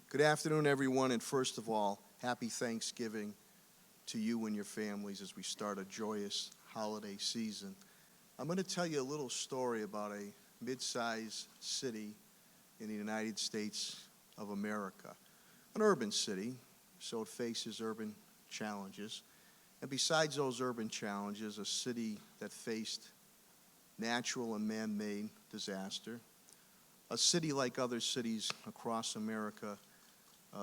Good afternoon, everyone, and first of all, happy Thanksgiving to you and your families as we start a joyous holiday season. I'm going to tell you a little story about a mid-sized city in the United States of America, an urban city, so it faces urban challenges. And besides those urban challenges, a city that faced natural and man-made disaster, a city like other cities across America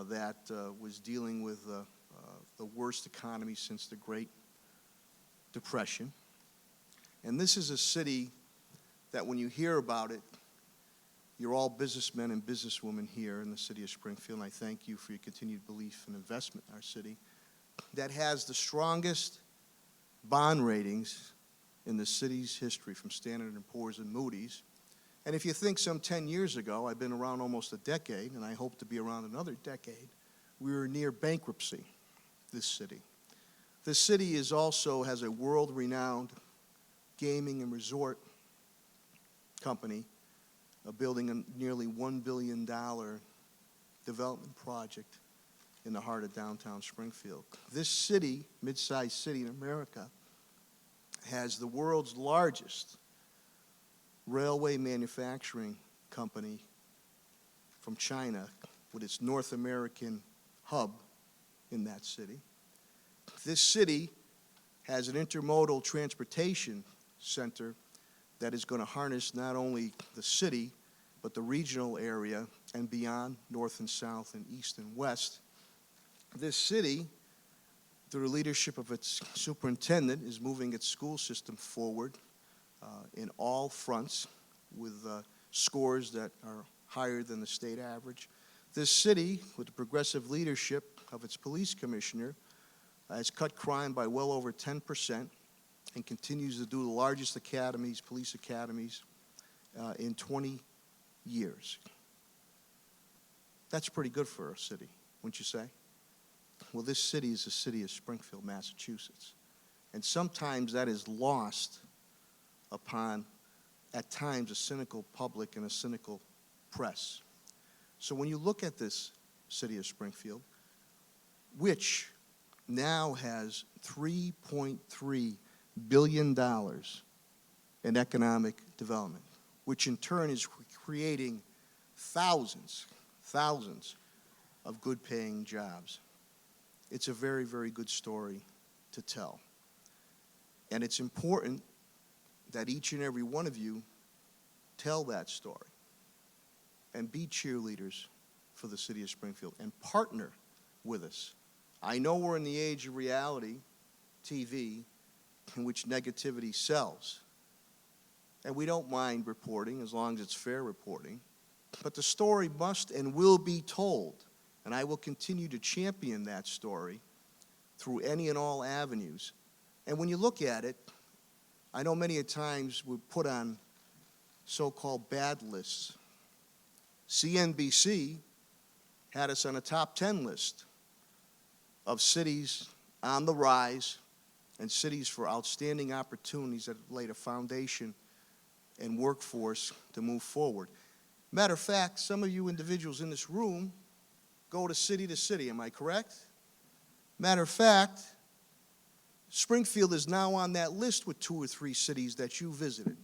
that was dealing with the worst economy since the Great Depression. And this is a city that when you hear about it, you're all businessmen and businesswomen here in the city of Springfield, and I thank you for your continued belief and investment in our city, that has the strongest bond ratings in the city's history from Standard & Poor's and Moody's. And if you think some 10 years ago, I've been around almost a decade, and I hope to be around another decade, we were near bankruptcy, this city. This city also has a world-renowned gaming and resort company, building a nearly $1 billion development project in the heart of downtown Springfield. This city, mid-sized city in America, has the world's largest railway manufacturing company from China with its North American hub in that city. This city has an intermodal transportation center that is going to harness not only the city, but the regional area and beyond, north and south and east and west. This city, through the leadership of its superintendent, is moving its school system forward in all fronts with scores that are higher than the state average. This city, with the progressive leadership of its police commissioner, has cut crime by well over 10% and continues to do the largest academies, police academies, in 20 years. That's pretty good for a city, wouldn't you say? Well, this city is the city of Springfield, Massachusetts. And sometimes that is lost upon, at times, a cynical public and a cynical press. So when you look at this city of Springfield, which now has $3.3 billion in economic development, which in turn is creating thousands of good-paying jobs. It's a very, very good story to tell. And it's important that each and every one of you tell that story and be cheerleaders for the city of Springfield and partner with us. I know we're in the age of reality TV in which negativity sells. And we don't mind reporting as long as it's fair reporting. But the story must and will be told. And I will continue to champion that story through any and all avenues. And when you look at it, I know many a times we're put on so-called bad lists. CNBC had us on a top 10 list of cities on the rise and cities for outstanding opportunities that have laid a foundation and workforce to move forward. Matter of fact, some of you individuals in this room go to city, am I correct? Matter of fact, Springfield is now on that list with 2 or 3 cities that you visited.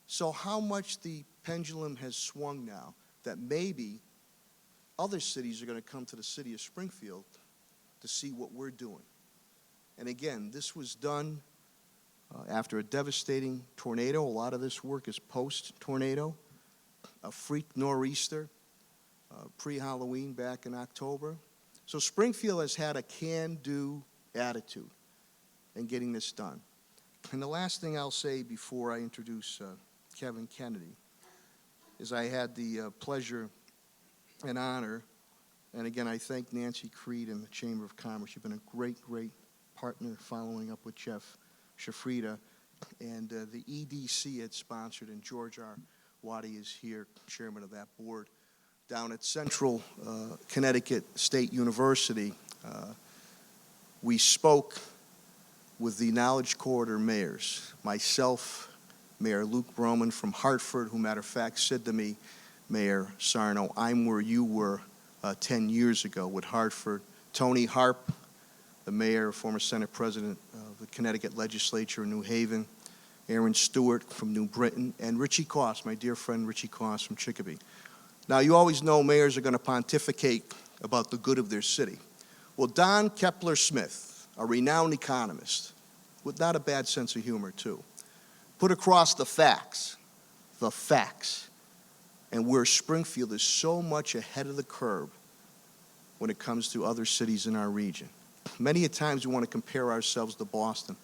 So how much the pendulum has swung now that maybe other cities are going to come to the city of Springfield to see what we're doing. And again, this was done after a devastating tornado. A lot of this work is post-tornado. A freak nor'easter, pre-Halloween back in October. So Springfield has had a can-do attitude in getting this done. And the last thing I'll say before I introduce Kevin Kennedy is I had the pleasure and honor, and again I thank Nancy Creed and the Chamber of Commerce. You've been a great partner following up with Jeff Shafrida, and the EDC had sponsored, and George R. Waddy is here, chairman of that board, down at Central Connecticut State University. We spoke with the Knowledge Corridor mayors, myself, Mayor Luke Broman from Hartford, who, matter of fact, said to me, Mayor Sarno. I'm where you were 10 years ago with Hartford. Tony Harp, the mayor, former Senate President of the Connecticut Legislature in New Haven. Aaron Stewart from New Britain, and Richie Koss, my dear friend Richie Koss from Chicopee. Now, you always know mayors are going to pontificate about the good of their city. Well, Don Kepler-Smith, a renowned economist, with not a bad sense of humor, too, put across the facts, and where Springfield is so much ahead of the curve when it comes to other cities in our region. Many a times we want to compare ourselves to Boston.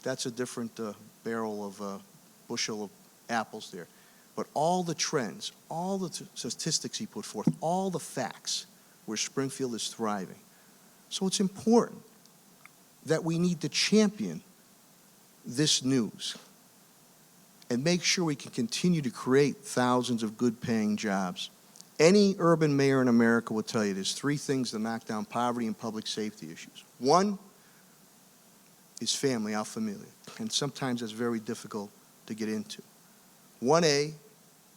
That's a different barrel of bushel of apples there. But all the trends, all the statistics he put forth, all the facts where Springfield is thriving. So it's important that we need to champion this news and make sure we can continue to create thousands of good-paying jobs. Any urban mayor in America will tell you there's three things to knock down poverty and public safety issues. One is family, al familia, and sometimes that's very difficult to get into. 1A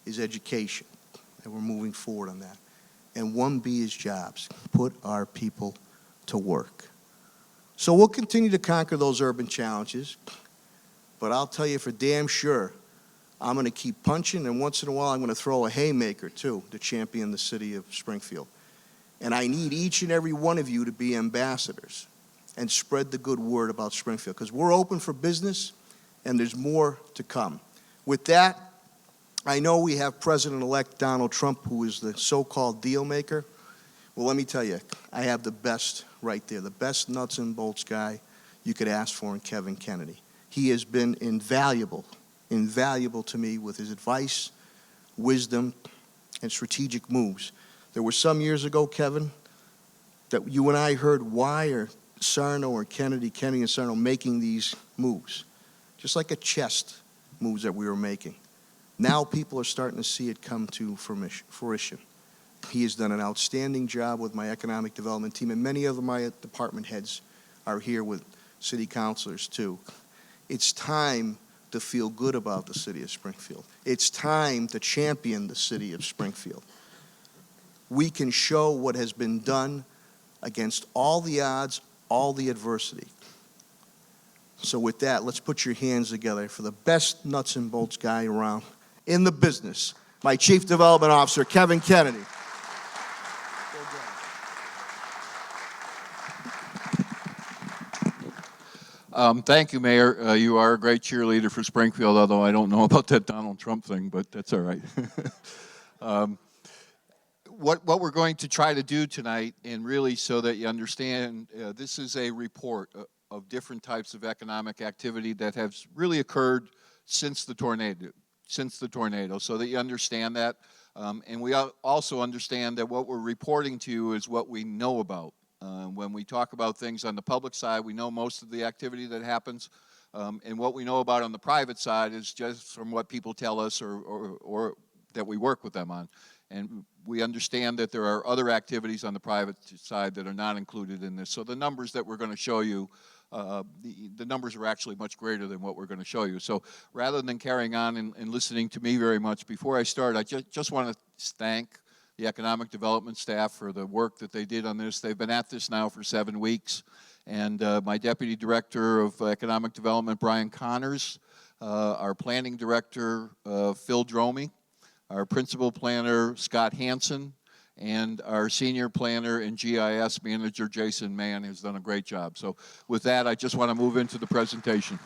is education, and we're moving forward on that. And 1B is jobs. Put our people to work. So we'll continue to conquer those urban challenges, but I'll tell you for damn sure, I'm going to keep punching, and once in a while I'm going to throw a haymaker, too, to champion the city of Springfield. And I need each and every one of you to be ambassadors and spread the good word about Springfield, because we're open for business, and there's more to come. With that, I know we have President-elect Donald Trump, who is the so-called deal maker. Well, let me tell you, I have the best right there, the best nuts and bolts guy you could ask for in Kevin Kennedy. He has been invaluable to me with his advice, wisdom, and strategic moves. There were some years ago, Kevin, that you and I heard why are Sarno or Kennedy and Sarno making these moves, just like a chess moves that we were making. Now people are starting to see it come to fruition. He has done an outstanding job with my economic development team, and many of my department heads are here with city councilors too. It's time to feel good about the city of Springfield. It's time to champion the city of Springfield. We can show what has been done against all the odds, all the adversity. So with that, let's put your hands together for the best nuts and bolts guy around in the business, my Chief Development Officer, Kevin Kennedy. Thank you, Mayor. You are a great cheerleader for Springfield, although I don't know about that Donald Trump thing, but that's all right. What we're going to try to do tonight, and really so that you understand, this is a report of different types of economic activity that has really occurred since the tornado, so that you understand that. And we also understand that what we're reporting to you is what we know about. When we talk about things on the public side, we know most of the activity that happens, and what we know about on the private side is just from what people tell us or that we work with them on. And we understand that there are other activities on the private side that are not included in this. So the numbers that we're going to show you, the numbers are actually much greater than what we're going to show you. So rather than carrying on and listening to me very much, before I start, I just want to thank the economic development staff for the work that they did on this. They've been at this now for 7 weeks. And my Deputy Director of Economic Development, Brian Connors, our Planning Director, Phil Dromey, our Principal Planner, Scott Hansen, and our Senior Planner and GIS Manager, Jason Mann, has done a great job. So with that, I just want to move into the presentation.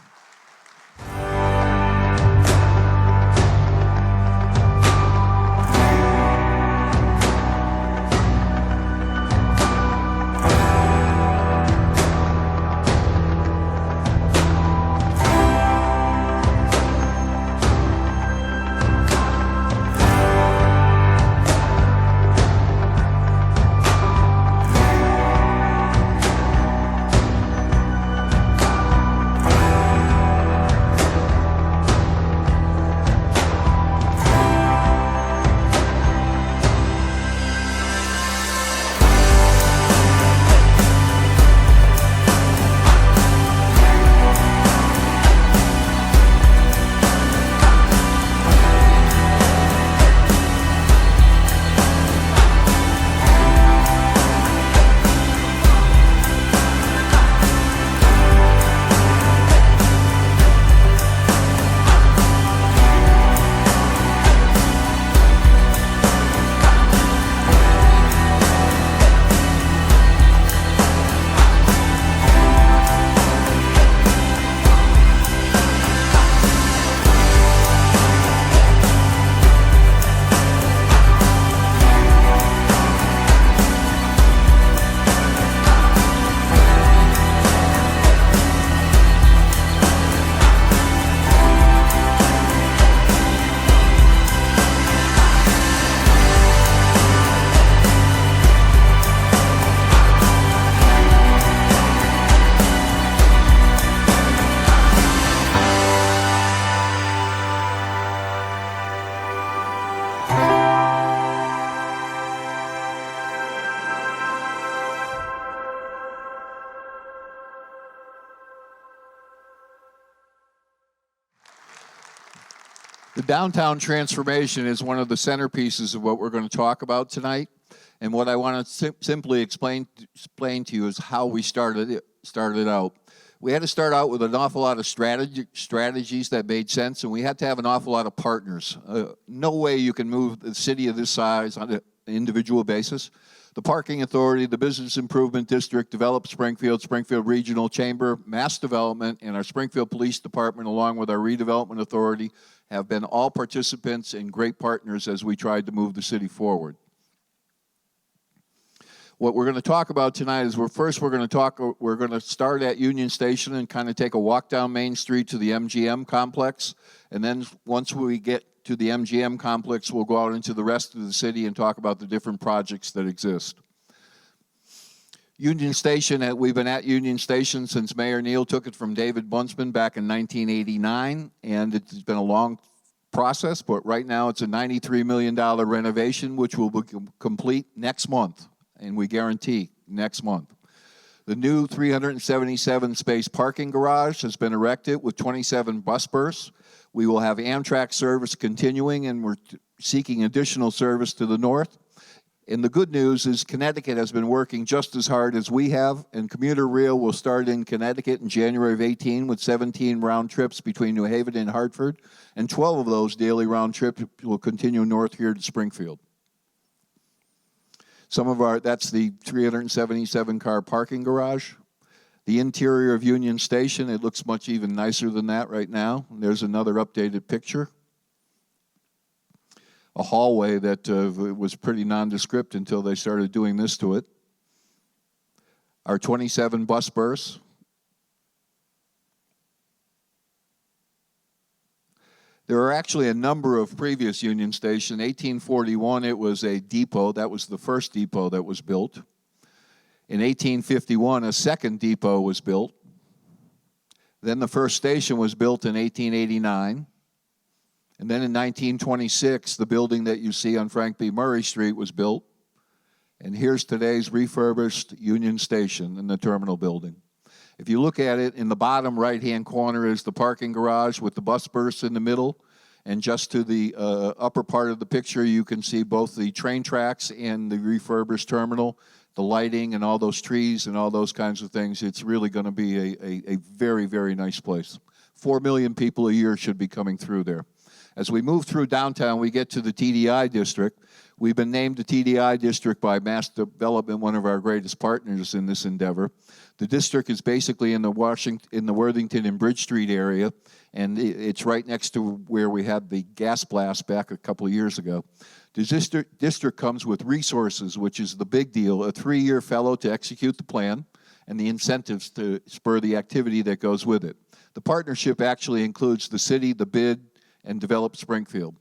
The downtown transformation is one of the centerpieces of what we're going to talk about tonight. And what I want to simply explain to you is how we started out. We had to start out with an awful lot of strategies that made sense, and we had to have an awful lot of partners. No way you can move the city of this size on an individual basis. The Parking Authority, the Business Improvement District, Develop Springfield, Springfield Regional Chamber, Mass Development, and our Springfield Police Department, along with our Redevelopment Authority, have been all participants and great partners as we tried to move the city forward. What we're going to talk about tonight is we're going to start at Union Station and kind of take a walk down Main Street to the MGM complex. And then once we get to the MGM complex, we'll go out into the rest of the city and talk about the different projects that exist. Union Station, we've been at Union Station since Mayor Neal took it from David Buntsman back in 1989, and it's been a long process, but right now it's a $93 million renovation, which will be complete next month, and we guarantee next month. The new 377-space parking garage has been erected with 27 bus berths. We will have Amtrak service continuing, and we're seeking additional service to the north. And the good news is Connecticut has been working just as hard as we have, and commuter rail will start in Connecticut in January of 18 with 17 round trips between New Haven and Hartford, and 12 of those daily round trips will continue north here to Springfield. That's the 377-car parking garage. The interior of Union Station, it looks much even nicer than that right now. There's another updated picture. A hallway that was pretty nondescript until they started doing this to it. Our 27 bus berths. There are actually a number of previous Union Station. 1841, it was a depot. That was the first depot that was built. In 1851, a second depot was built. Then the first station was built in 1889. And then in 1926, the building that you see on Frank B. Murray Street was built. And here's today's refurbished Union Station in the terminal building. If you look at it, in the bottom right-hand corner is the parking garage with the bus berths in the middle. And just to the upper part of the picture, you can see both the train tracks and the refurbished terminal, the lighting and all those trees and all those kinds of things. It's really going to be a very, very nice place. 4 million people a year should be coming through there. As we move through downtown, we get to the TDI district. We've been named the TDI district by Mass Development, one of our greatest partners in this endeavor. The district is basically in the Worthington and Bridge Street area, and it's right next to where we had the gas blast back a couple of years ago. The district comes with resources, which is the big deal, a 3-year fellow to execute the plan, and the incentives to spur the activity that goes with it. The partnership actually includes the city, the bid, and Develop Springfield.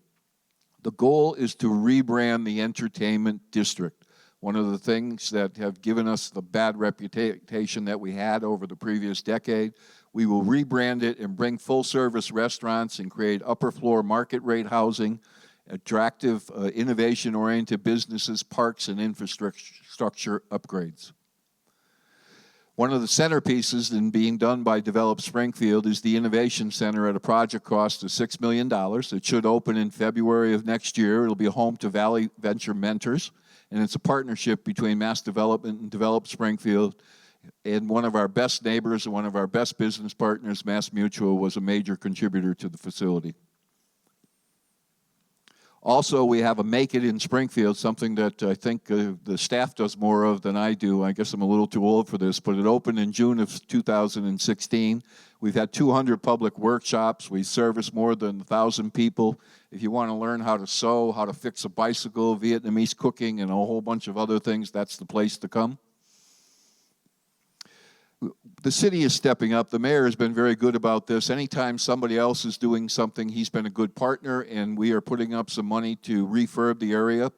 The goal is to rebrand the entertainment district. One of the things that have given us the bad reputation that we had over the previous decade, we will rebrand it and bring full-service restaurants and create upper-floor market-rate housing, attractive, innovation-oriented businesses, parks, and infrastructure upgrades. One of the centerpieces in being done by Develop Springfield is the Innovation Center at a project cost of $6 million. It should open in February of next year. It'll be home to Valley Venture Mentors, and it's a partnership between Mass Development and Develop Springfield. And one of our best neighbors and one of our best business partners, Mass Mutual, was a major contributor to the facility. Also, we have a Make It in Springfield, something that I think the staff does more of than I do. I guess I'm a little too old for this, but it opened in June of 2016. We've had 200 public workshops. We service more than 1,000 people. If you want to learn how to sew, how to fix a bicycle, Vietnamese cooking, and a whole bunch of other things, that's the place to come. The city is stepping up. The mayor has been very good about this. Anytime somebody else is doing something, he's been a good partner, and we are putting up some money to refurb the area.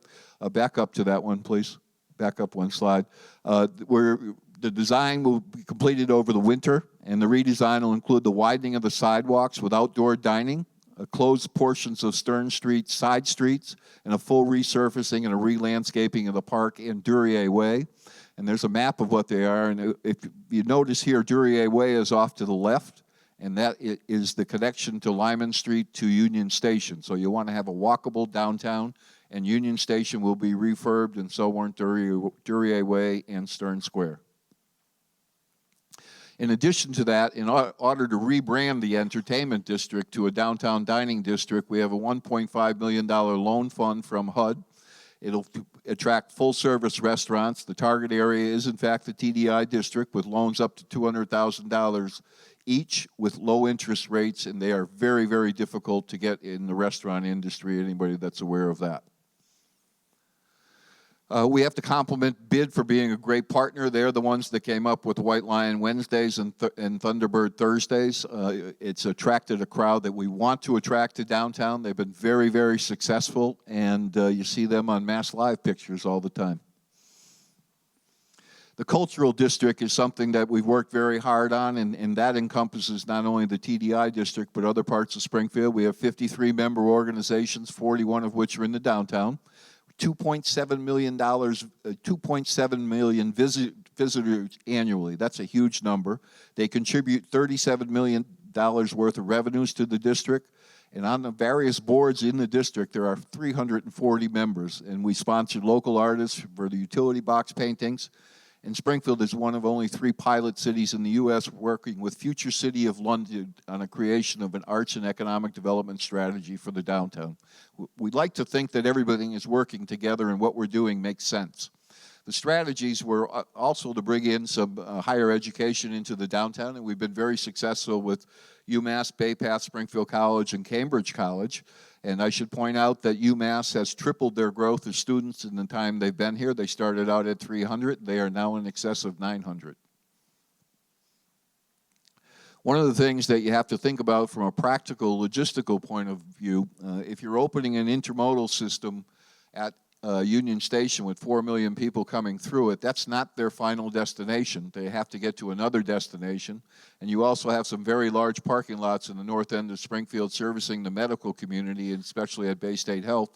Back up to that one, please. Back up one slide. The design will be completed over the winter, and the redesign will include the widening of the sidewalks with outdoor dining, closed portions of Stern Street side streets, and a full resurfacing and a re-landscaping of the park and Duryea Way. And there's a map of what they are. And if you notice here, Duryea Way is off to the left, and that is the connection to Lyman Street to Union Station. So you want to have a walkable downtown, and Union Station will be refurbed, and so won't Duryea Way and Stern Square. In addition to that, in order to rebrand the entertainment district to a downtown dining district, we have a $1.5 million loan fund from HUD. It'll attract full-service restaurants. The target area is, in fact, the TDI district, with loans up to $200,000 each with low interest rates, and they are very, very difficult to get in the restaurant industry, anybody that's aware of that. We have to compliment BID for being a great partner. They're the ones that came up with White Lion Wednesdays and Thunderbird Thursdays. It's attracted a crowd that we want to attract to downtown. They've been very, very successful, and you see them on Mass Live pictures all the time. The cultural district is something that we've worked very hard on, and that encompasses not only the TDI district, but other parts of Springfield. We have 53 member organizations, 41 of which are in the downtown. $2.7 million visitors annually. That's a huge number. They contribute $37 million worth of revenues to the district. And on the various boards in the district, there are 340 members. And we sponsor local artists for the utility box paintings. And Springfield is one of only 3 pilot cities in the U.S. working with Future City of London on a creation of an arts and economic development strategy for the downtown. We'd like to think that everything is working together and what we're doing makes sense. The strategies were also to bring in some higher education into the downtown, and we've been very successful with UMass, Bay Path, Springfield College, and Cambridge College. And I should point out that UMass has tripled their growth of students in the time they've been here. They started out at 300. They are now in excess of 900. One of the things that you have to think about from a practical, logistical point of view, if you're opening an intermodal system at Union Station with 4 million people coming through it, that's not their final destination. They have to get to another destination. And you also have some very large parking lots in the north end of Springfield servicing the medical community, and especially at Bay State Health.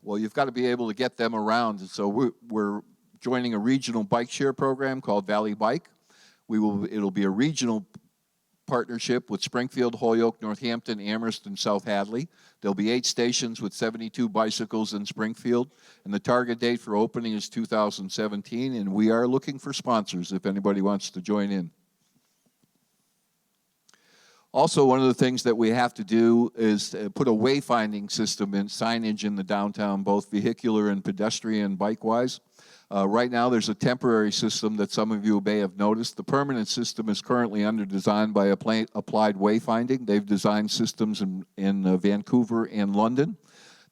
Well, you've got to be able to get them around. And so we're joining a regional bike share program called Valley Bike. It'll be a regional partnership with Springfield, Holyoke, Northampton, Amherst, and South Hadley. There'll be 8 stations with 72 bicycles in Springfield, and the target date for opening is 2017, and we are looking for sponsors if anybody wants to join in. Also, one of the things that we have to do is put a wayfinding system and signage in the downtown, both vehicular and pedestrian bike-wise. Right now, there's a temporary system that some of you may have noticed. The permanent system is currently under design by Applied Wayfinding. They've designed systems in Vancouver and London.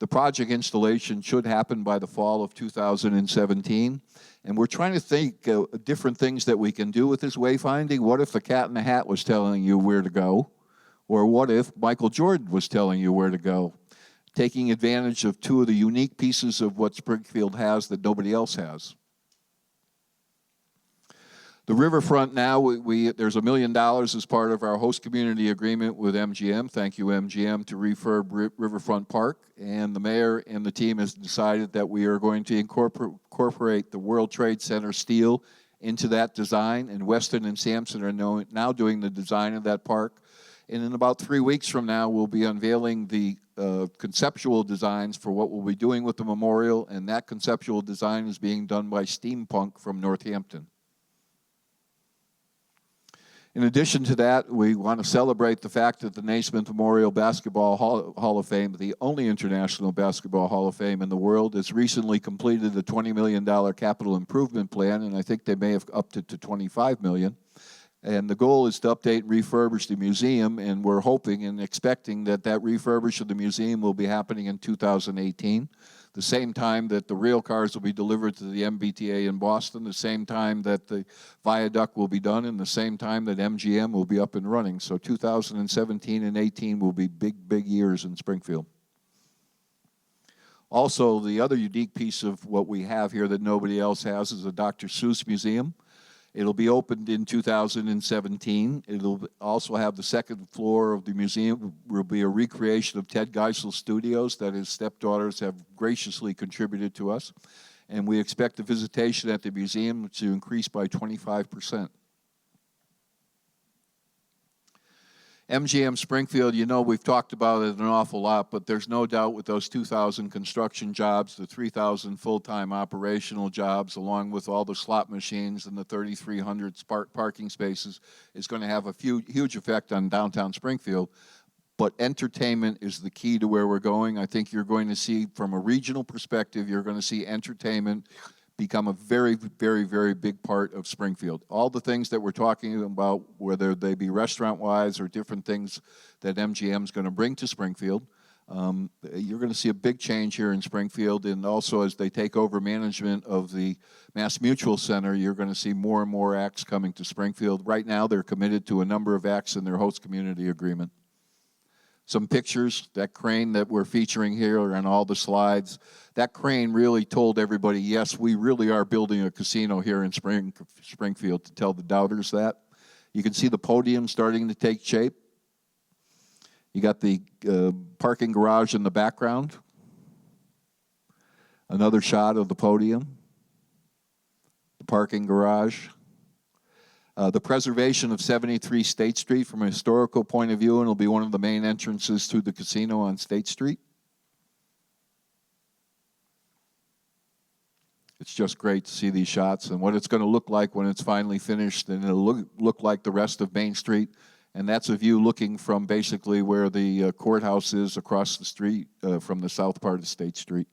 The project installation should happen by the fall of 2017. And we're trying to think different things that we can do with this wayfinding. What if the Cat in the Hat was telling you where to go? Or what if Michael Jordan was telling you where to go? Taking advantage of 2 of the unique pieces of what Springfield has that nobody else has. The riverfront now, there's $1 million as part of our host community agreement with MGM. Thank you, MGM, to refurb Riverfront Park. And the mayor and the team has decided that we are going to incorporate the World Trade Center steel into that design. And Weston and Sampson are now doing the design of that park. And in about 3 weeks from now, we'll be unveiling the conceptual designs for what we'll be doing with the memorial, and that conceptual design is being done by Steampunk from Northampton. In addition to that, we want to celebrate the fact that the Naismith Memorial Basketball Hall of Fame, the only international basketball Hall of Fame in the world, has recently completed a $20 million capital improvement plan, and I think they may have upped it to $25 million. And the goal is to update and refurbish the museum, and we're hoping and expecting that refurbish of the museum will be happening in 2018, the same time that the rail cars will be delivered to the MBTA in Boston, the same time that the viaduct will be done, and the same time that MGM will be up and running. So 2017 and 18 will be big, big years in Springfield. Also, the other unique piece of what we have here that nobody else has is a Dr. Seuss Museum. It'll be opened in 2017. It'll also have the second floor of the museum will be a recreation of Ted Geisel Studios that his stepdaughters have graciously contributed to us. And we expect the visitation at the museum to increase by 25%. MGM Springfield, you know, we've talked about it an awful lot, but there's no doubt with those 2,000 construction jobs, the 3,000 full-time operational jobs, along with all the slot machines and the 3,300 parking spaces, is going to have a huge effect on downtown Springfield. But entertainment is the key to where we're going. I think you're going to see, from a regional perspective, you're going to see entertainment become a very, very, very big part of Springfield. All the things that we're talking about, whether they be restaurant-wise or different things that MGM's going to bring to Springfield, you're going to see a big change here in Springfield. And also, as they take over management of the Mass Mutual Center, you're going to see more and more acts coming to Springfield. Right now, they're committed to a number of acts in their host community agreement. Some pictures, that crane that we're featuring here on all the slides, that crane really told everybody, yes, we really are building a casino here in Springfield, to tell the doubters that. You can see the podium starting to take shape. You got the parking garage in the background. Another shot of the podium, the parking garage. The preservation of 73 State Street from a historical point of view, and it'll be one of the main entrances to the casino on State Street. It's just great to see these shots and what it's going to look like when it's finally finished, and it'll look like the rest of Main Street. And that's a view looking from basically where the courthouse is across the street from the south part of State Street.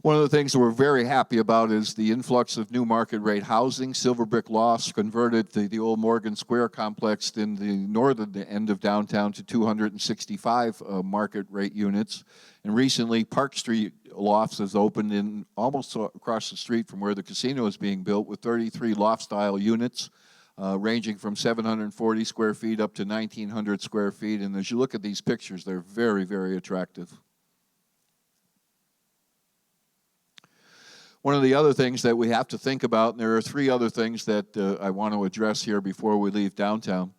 One of the things that we're very happy about is the influx of new market rate housing. Silver Brick Lofts converted the old Morgan Square complex in the northern end of downtown to 265 market rate units. And recently, Park Street Lofts has opened in almost across the street from where the casino is being built, with 33 loft-style units ranging from 740 square feet up to 1,900 square feet. And as you look at these pictures, they're very, very attractive. One of the other things that we have to think about, and there are three other things that I want to address here before we leave downtown.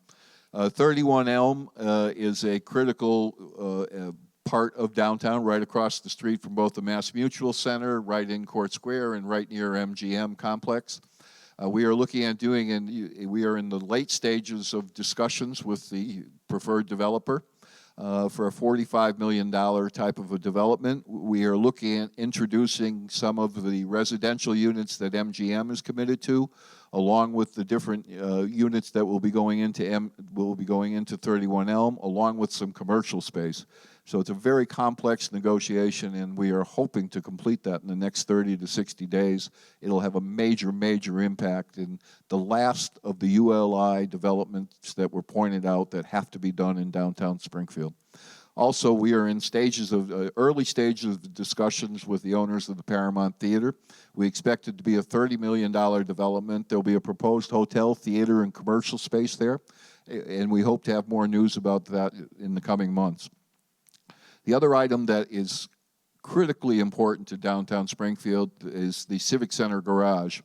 31 Elm is a critical part of downtown, right across the street from both the Mass Mutual Center, right in Court Square, and right near MGM complex. We are looking at doing, and we are in the late stages of discussions with the preferred developer for a $45 million type of a development. We are looking at introducing some of the residential units that MGM is committed to, along with the different units that will be going into 31 Elm, along with some commercial space. So it's a very complex negotiation, and we are hoping to complete that in the next 30 to 60 days. It'll have a major, major impact in the last of the ULI developments that were pointed out that have to be done in downtown Springfield. Also, we are in early stages of discussions with the owners of the Paramount Theater. We expect it to be a $30 million development. There'll be a proposed hotel, theater, and commercial space there, and we hope to have more news about that in the coming months. The other item that is critically important to downtown Springfield is the Civic Center garage.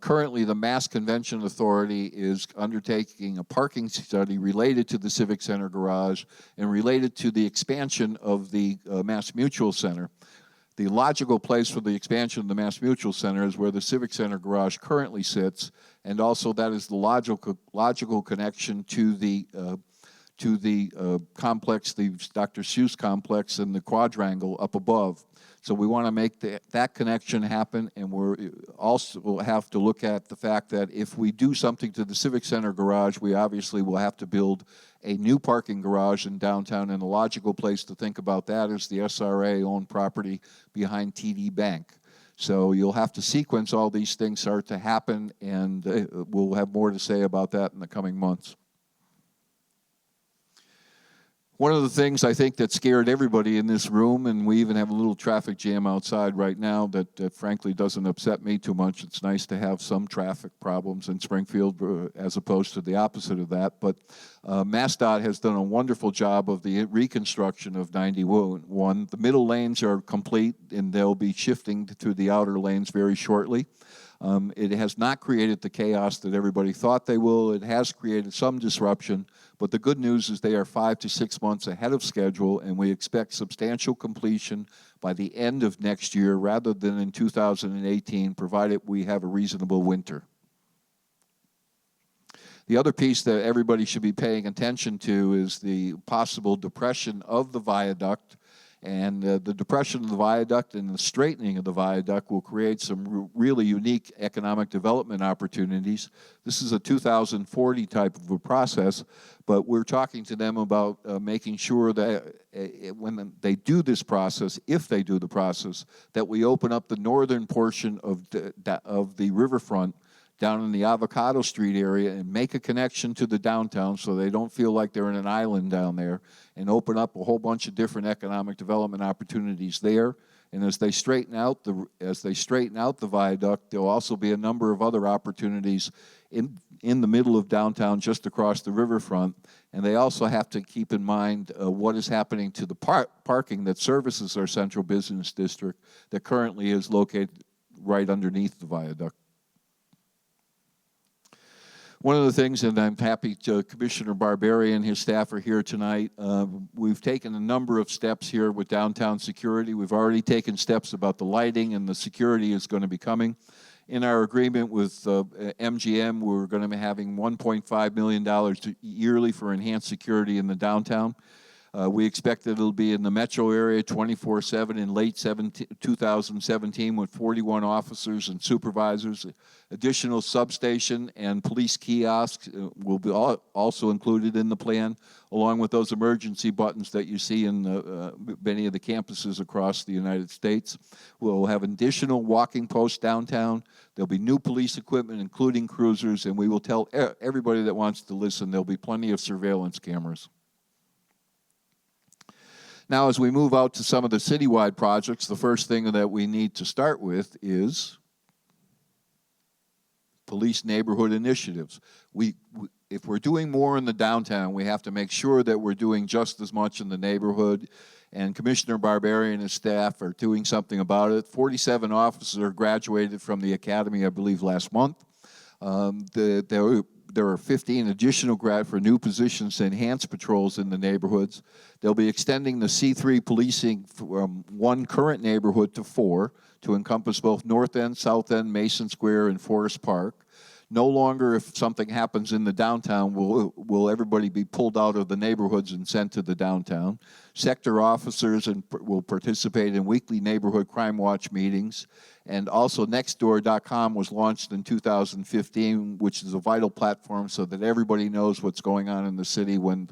Currently, the Mass Convention Authority is undertaking a parking study related to the Civic Center garage and related to the expansion of the Mass Mutual Center. The logical place for the expansion of the Mass Mutual Center is where the Civic Center garage currently sits, and also that is the logical connection to the complex, the Dr. Seuss complex, and the quadrangle up above. So we want to make that connection happen, and we're also have to look at the fact that if we do something to the Civic Center garage, we obviously will have to build a new parking garage in downtown, and a logical place to think about that is the SRA-owned property behind TD Bank. So you'll have to sequence all these things start to happen, and we'll have more to say about that in the coming months. One of the things I think that scared everybody in this room, and we even have a little traffic jam outside right now that frankly doesn't upset me too much. It's nice to have some traffic problems in Springfield as opposed to the opposite of that. But MassDOT has done a wonderful job of the reconstruction of 91. The middle lanes are complete, and they'll be shifting to the outer lanes very shortly. It has not created the chaos that everybody thought they will. It has created some disruption, but the good news is they are 5 to 6 months ahead of schedule, and we expect substantial completion by the end of next year rather than in 2018, provided we have a reasonable winter. The other piece that everybody should be paying attention to is the possible depression of the viaduct. And the depression of the viaduct and the straightening of the viaduct will create some really unique economic development opportunities. This is a 2040 type of a process, but we're talking to them about making sure that when they do this process, if they do the process, that we open up the northern portion of the riverfront down in the Avocado Street area and make a connection to the downtown so they don't feel like they're in an island down there, and open up a whole bunch of different economic development opportunities there. And as they straighten out the viaduct, there'll also be a number of other opportunities in the middle of downtown just across the riverfront. And they also have to keep in mind what is happening to the parking that services our central business district that currently is located right underneath the viaduct. One of the things, and I'm happy Commissioner Barberi and his staff are here tonight, we've taken a number of steps here with downtown security. We've already taken steps about the lighting, and the security is going to be coming. In our agreement with MGM, we're going to be having $1.5 million yearly for enhanced security in the downtown. We expect that it'll be in the metro area 24/7 in late 2017 with 41 officers and supervisors. Additional substation and police kiosks will be also included in the plan, along with those emergency buttons that you see in many of the campuses across the United States. We'll have additional walking posts downtown. There'll be new police equipment, including cruisers, and we will tell everybody that wants to listen there'll be plenty of surveillance cameras. Now, as we move out to some of the citywide projects, the first thing that we need to start with is police neighborhood initiatives. If we're doing more in the downtown, we have to make sure that we're doing just as much in the neighborhood. And Commissioner Barberi and his staff are doing something about it. 47 officers are graduated from the academy, I believe, last month. There are 15 additional for new positions to enhance patrols in the neighborhoods. They'll be extending the C3 policing from 1 current neighborhood to 4 to encompass both North End, South End, Mason Square, and Forest Park. No longer, if something happens in the downtown, will everybody be pulled out of the neighborhoods and sent to the downtown. Sector officers will participate in weekly neighborhood crime watch meetings. And also Nextdoor.com was launched in 2015, which is a vital platform so that everybody knows what's going on in the city when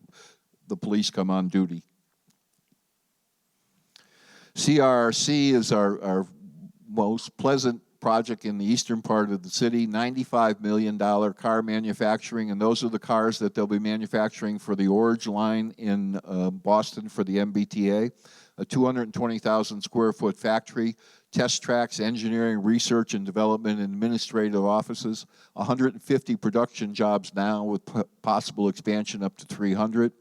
the police come on duty. CRRC is our most pleasant project in the eastern part of the city, $95 million car manufacturing, and those are the cars that they'll be manufacturing for the Orange line in Boston for the MBTA, a 220,000 square foot factory, test tracks, engineering, research and development, and administrative offices, 150 production jobs now with possible expansion up to 300.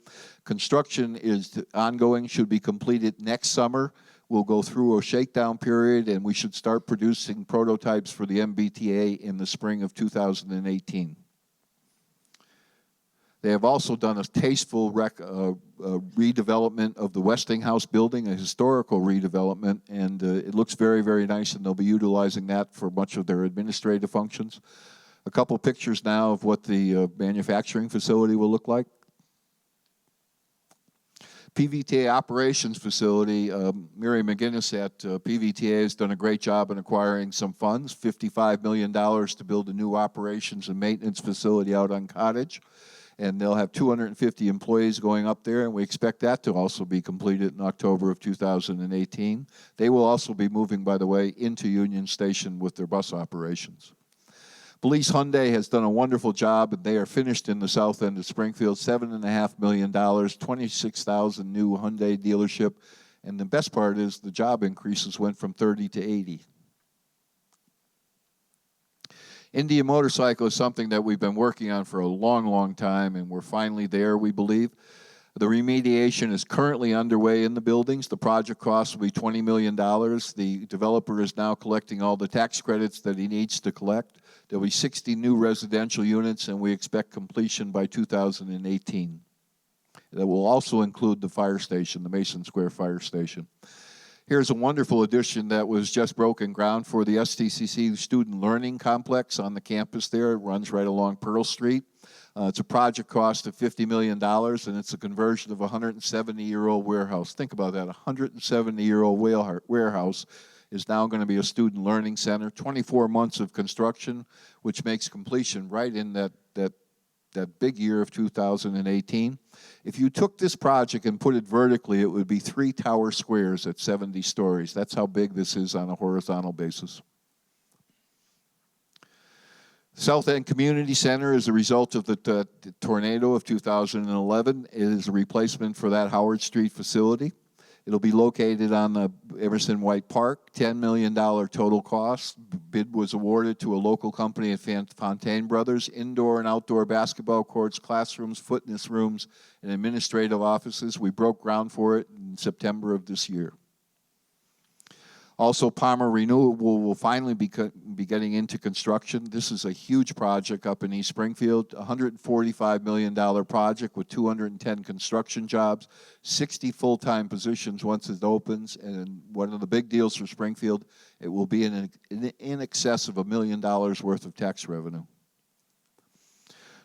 Construction is ongoing, should be completed next summer. We'll go through a shakedown period, and we should start producing prototypes for the MBTA in the spring of 2018. They have also done a tasteful redevelopment of the Westinghouse building, a historical redevelopment, and it looks very, very nice, and they'll be utilizing that for much of their administrative functions. A couple pictures now of what the manufacturing facility will look like. PVTA operations facility, Mary McGinnis at PVTA has done a great job in acquiring some funds, $55 million to build a new operations and maintenance facility out on Cottage. And they'll have 250 employees going up there, and we expect that to also be completed in October of 2018. They will also be moving, by the way, into Union Station with their bus operations. Police Hyundai has done a wonderful job, and they are finished in the south end of Springfield, $7.5 million, 26,000 new Hyundai dealership, and the best part is the job increases went from 30 to 80. India Motorcycle is something that we've been working on for a long, long time, and we're finally there, we believe. The remediation is currently underway in the buildings. The project cost will be $20 million. The developer is now collecting all the tax credits that he needs to collect. There'll be 60 new residential units, and we expect completion by 2018. That will also include the fire station, the Mason Square Fire Station. Here's a wonderful addition that was just broken ground for the STCC Student Learning Complex on the campus there. It runs right along Pearl Street. It's a project cost of $50 million, and it's a conversion of a 170-year-old warehouse. Think about that, a 170-year-old warehouse is now going to be a student learning center. 24 months of construction, which makes completion right in that big year of 2018. If you took this project and put it vertically, it would be 3 tower squares at 70 stories. That's how big this is on a horizontal basis. South End Community Center is a result of the tornado of 2011. It is a replacement for that Howard Street facility. It'll be located on the Emerson White Park, $10 million total cost. Bid was awarded to a local company at Fontaine Brothers. Indoor and outdoor basketball courts, classrooms, fitness rooms, and administrative offices. We broke ground for it in September of this year. Also, Palmer Renewable will finally be getting into construction. This is a huge project up in East Springfield, a $145 million project with 210 construction jobs, 60 full-time positions once it opens, and one of the big deals for Springfield, it will be in excess of $1 million worth of tax revenue.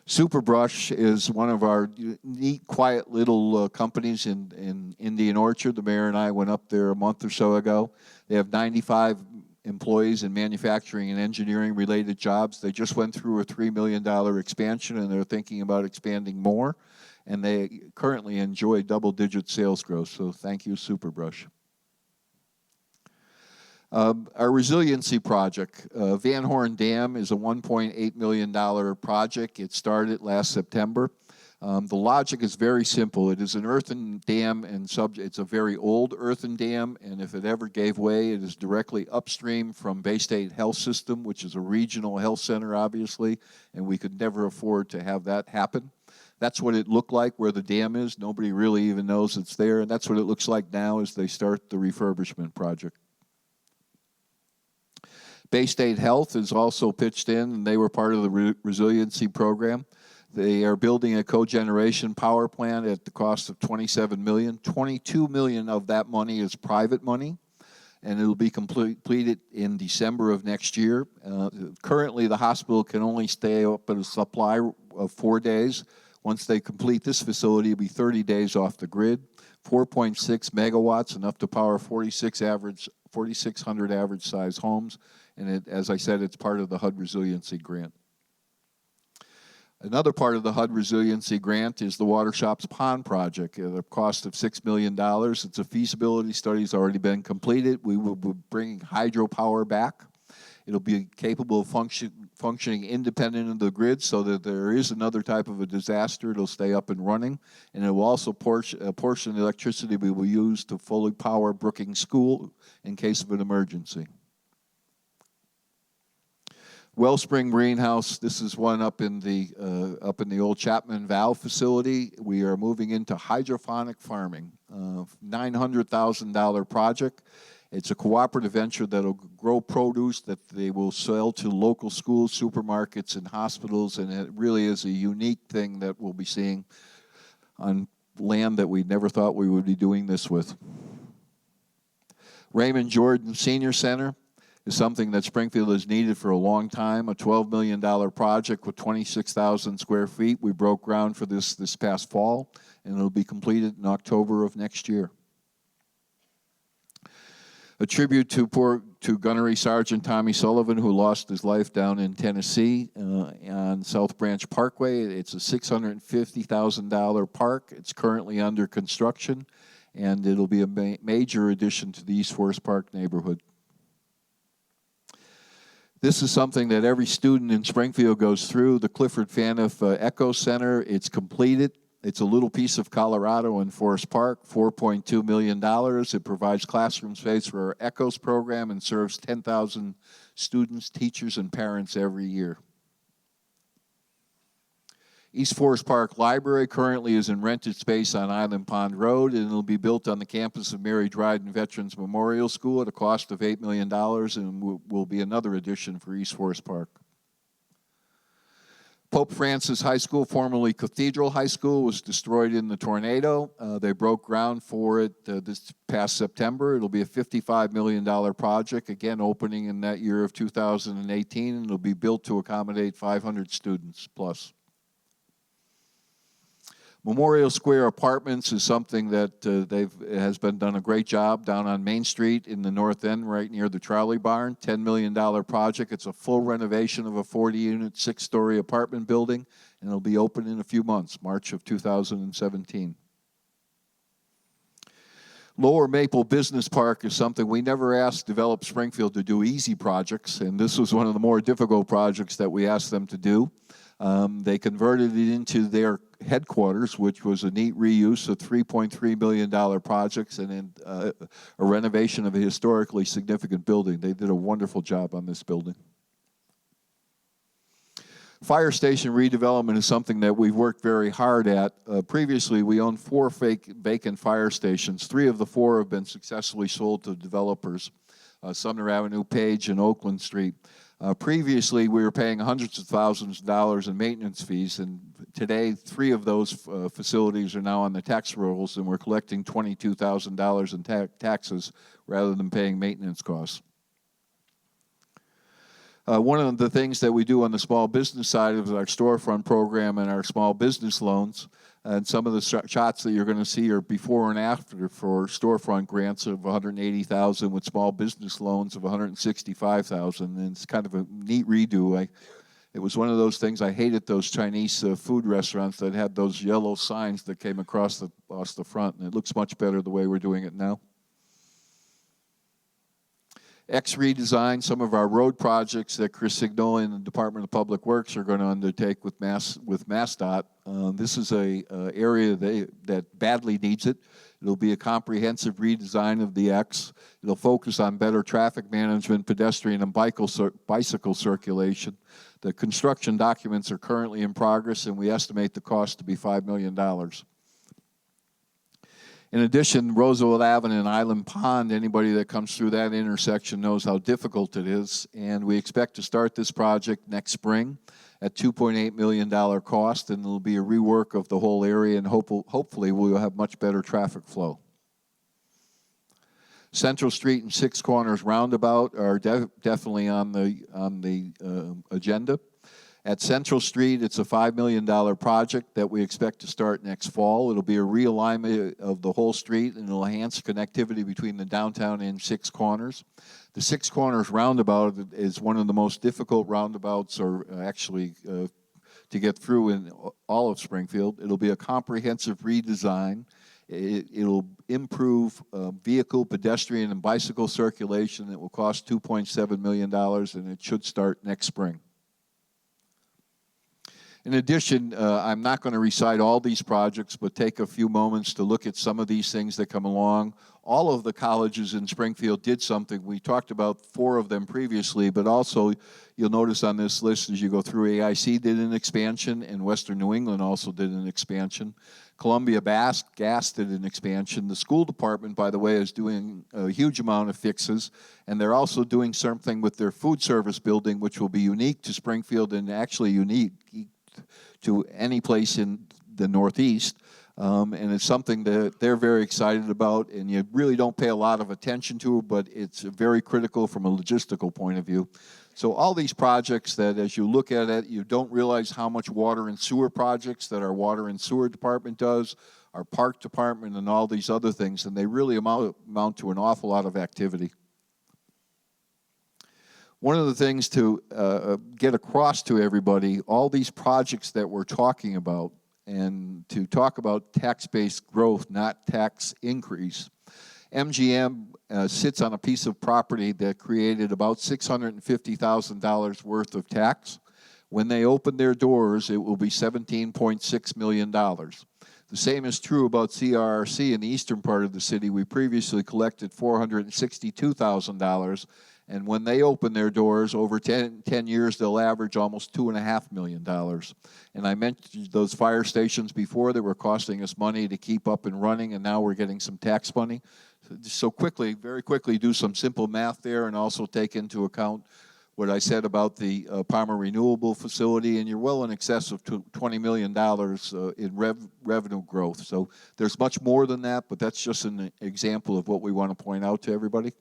Superbrush is one of our neat, quiet little companies in Indian Orchard. The mayor and I went up there a month or so ago. They have 95 employees in manufacturing and engineering related jobs. They just went through a $3 million expansion, and they're thinking about expanding more. And they currently enjoy double-digit sales growth, so thank you, Superbrush. Our resiliency project, Van Horn Dam, is a $1.8 million project. It started last September. The logic is very simple. It is an earthen dam, and it's a very old earthen dam, and if it ever gave way, it is directly upstream from Bay State Health System, which is a regional health center, obviously, and we could never afford to have that happen. That's what it looked like where the dam is. Nobody really even knows it's there, and that's what it looks like now as they start the refurbishment project. Bay State Health is also pitched in, and they were part of the resiliency program. They are building a cogeneration power plant at the cost of $27 million. $22 million of that money is private money, and it will be completed in December of next year. Currently, the hospital can only stay up at a supply of 4 days. Once they complete this facility, it'll be 30 days off the grid. 4.6 megawatts, enough to power 4,600 average size homes. And as I said, it's part of the HUD Resiliency Grant. Another part of the HUD Resiliency Grant is the Water Shops Pond Project at a cost of $6 million. It's a feasibility study that's already been completed. We will be bringing hydropower back. It'll be capable of functioning independent of the grid so that there is another type of a disaster, it'll stay up and running. And it will also portion of the electricity we will use to fully power Brookings School in case of an emergency. Wellspring Greenhouse, this is one up in the old Chapman Valve facility. We are moving into hydroponic farming, $900,000 project. It's a cooperative venture that will grow produce that they will sell to local schools, supermarkets, and hospitals, and it really is a unique thing that we'll be seeing on land that we never thought we would be doing this with. Raymond Jordan Senior Center is something that Springfield has needed for a long time, a $12 million project with 26,000 square feet. We broke ground for this past fall, and it'll be completed in October of next year. A tribute to Gunnery Sergeant Tommy Sullivan, who lost his life down in Tennessee on South Branch Parkway. It's a $650,000 park. It's currently under construction, and it'll be a major addition to the East Forest Park neighborhood. This is something that every student in Springfield goes through. The Clifford Faniff Echo Center, it's completed. It's a little piece of Colorado in Forest Park, $4.2 million. It provides classroom space for our ECHOS program and serves 10,000 students, teachers, and parents every year. East Forest Park Library currently is in rented space on Island Pond Road, and it'll be built on the campus of Mary Dryden Veterans Memorial School at a cost of $8 million, and will be another addition for East Forest Park. Pope Francis High School, formerly Cathedral High School, was destroyed in the tornado. They broke ground for it this past September. It'll be a $55 million project, again opening in that year of 2018, and it'll be built to accommodate 500 students plus. Memorial Square Apartments is something that has been done a great job down on Main Street in the north end, right near the trolley barn. $10 million project. It's a full renovation of a 40-unit, 6-story apartment building, and it'll be open in a few months, March of 2017. Lower Maple Business Park is something we never asked Develop Springfield to do easy projects, and this was one of the more difficult projects that we asked them to do. They converted it into their headquarters, which was a neat reuse of $3.3 million projects and a renovation of a historically significant building. They did a wonderful job on this building. Fire station redevelopment is something that we've worked very hard at. Previously, we owned 4 vacant fire stations. 3 of the 4 have been successfully sold to developers, Sumner Avenue, Page, and Oakland Street. Previously, we were paying hundreds of thousands of dollars in maintenance fees, and today 3 of those facilities are now on the tax rolls, and we're collecting $22,000 in taxes rather than paying maintenance costs. One of the things that we do on the small business side is our storefront program and our small business loans. And some of the shots that you're going to see are before and after for storefront grants of $180,000 with small business loans of $165,000. And it's kind of a neat redo. It was one of those things. I hated those Chinese food restaurants that had those yellow signs that came across the front. And it looks much better the way we're doing it now. Redesign, some of our road projects that Chris Signoli and the Department of Public Works are going to undertake with MassDOT. This is a area that badly needs it. It'll be a comprehensive redesign of the X. It'll focus on better traffic management, pedestrian and bicycle circulation. The construction documents are currently in progress, and we estimate the cost to be $5 million. In addition, Roosevelt Avenue and Island Pond, anybody that comes through that intersection knows how difficult it is, and we expect to start this project next spring at $2.8 million cost, and it'll be a rework of the whole area, and hopefully we'll have much better traffic flow. Central Street and Six Corners Roundabout are definitely on the agenda. At Central Street, it's a $5 million project that we expect to start next fall. It'll be a realignment of the whole street, and it'll enhance connectivity between the downtown and Six Corners. The Six Corners Roundabout is one of the most difficult roundabouts, or actually to get through in all of Springfield. It'll be a comprehensive redesign. It'll improve vehicle, pedestrian, and bicycle circulation. It will cost $2.7 million, and it should start next spring. In addition, I'm not going to recite all these projects, but take a few moments to look at some of these things that come along. All of the colleges in Springfield did something. We talked about 4 of them previously, but also you'll notice on this list as you go through, AIC did an expansion, and Western New England also did an expansion. Columbia Gas did an expansion. The school department, by the way, is doing a huge amount of fixes, and they're also doing something with their food service building, which will be unique to Springfield and actually unique to any place in the Northeast, and it's something that they're very excited about, and you really don't pay a lot of attention to, but it's very critical from a logistical point of view. So all these projects that as you look at it, you don't realize how much water and sewer projects that our water and sewer department does, our park department, and all these other things, and they really amount to an awful lot of activity. One of the things to get across to everybody, all these projects that we're talking about, and to talk about tax-based growth, not tax increase. MGM sits on a piece of property that created about $650,000 worth of tax. When they open their doors, it will be $17.6 million. The same is true about CRRC in the eastern part of the city. We previously collected $462,000. And when they open their doors, over 10 years, they'll average almost $2.5 million. And I mentioned those fire stations before that were costing us money to keep up and running, and now we're getting some tax money. So quickly, very quickly, do some simple math there and also take into account what I said about the Palmer Renewable Facility, and you're well in excess of $20 million in revenue growth. So there's much more than that, but that's just an example of what we want to point out to everybody.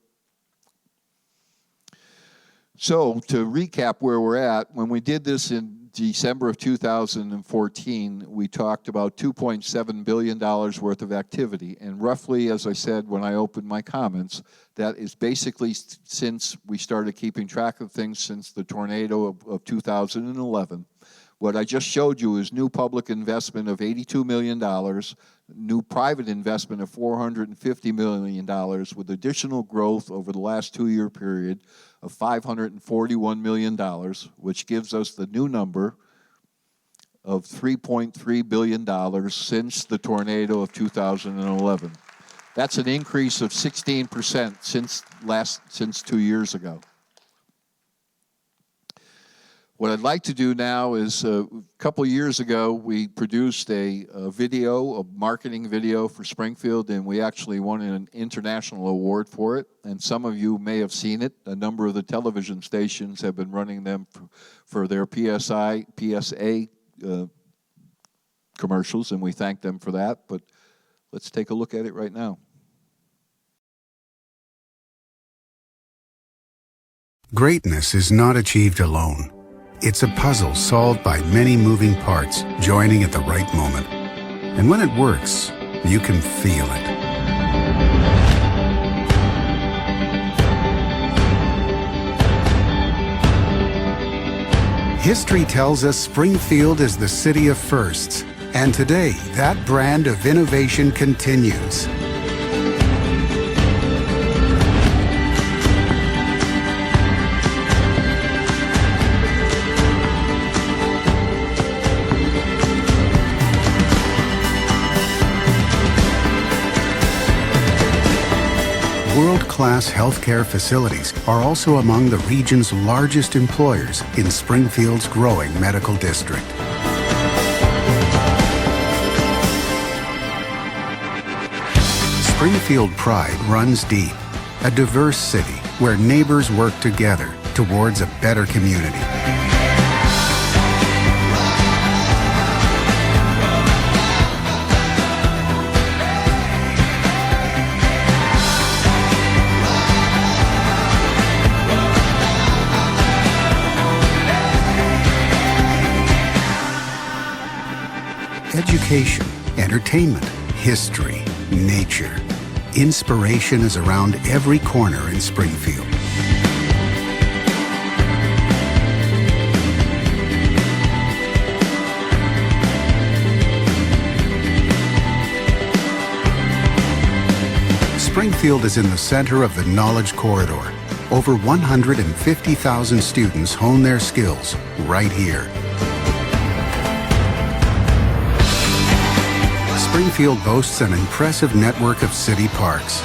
So to recap where we're at, when we did this in December of 2014, we talked about $2.7 billion worth of activity. And roughly, as I said when I opened my comments, that is basically since we started keeping track of things since the tornado of 2011. What I just showed you is new public investment of $82 million, new private investment of $450 million, with additional growth over the last 2-year period of $541 million, which gives us the new number of $3.3 billion since the tornado of 2011. That's an increase of 16% since 2 years ago. What I'd like to do now is, a couple of years ago, we produced a marketing video for Springfield, and we actually won an international award for it. And some of you may have seen it. A number of the television stations have been running them for their PSA commercials, and we thank them for that. But let's take a look at it right now. Greatness is not achieved alone. It's a puzzle solved by many moving parts joining at the right moment. And when it works, you can feel it. History tells us Springfield is the city of firsts, and today that brand of innovation continues. World-class healthcare facilities are also among the region's largest employers in Springfield's growing medical district. Springfield pride runs deep, a diverse city where neighbors work together towards a better community. Education, entertainment, history, nature. Inspiration is around every corner in Springfield. Springfield is in the center of the Knowledge Corridor. Over 150,000 students hone their skills right here. Springfield boasts an impressive network of city parks.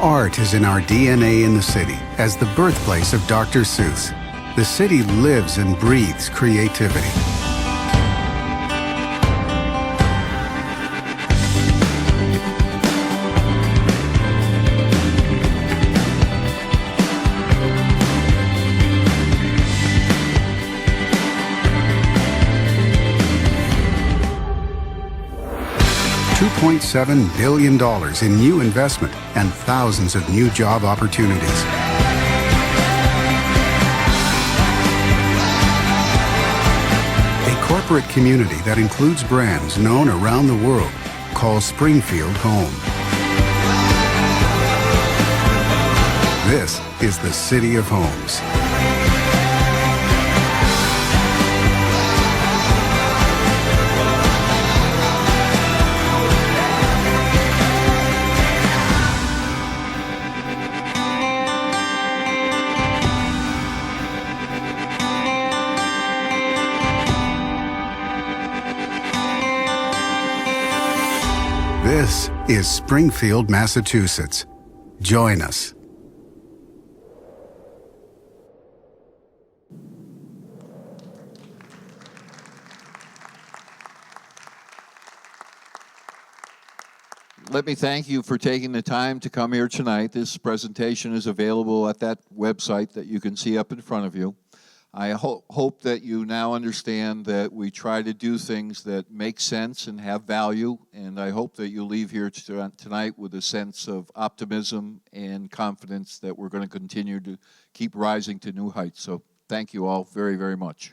Art is in our DNA in the city as the birthplace of Dr. Seuss. The city lives and breathes creativity. $2.7 billion in new investment and thousands of new job opportunities. Corporate community that includes brands known around the world calls Springfield home. This is the City of Homes. This is Springfield, Massachusetts. Join us. let me thank you for taking the time to come here tonight. This presentation is available at that website that you can see up in front of you. I hope that you now understand that we try to do things that make sense and have value, and I hope that you leave here tonight with a sense of optimism and confidence that we're going to continue to keep rising to new heights. So thank you all very, very much.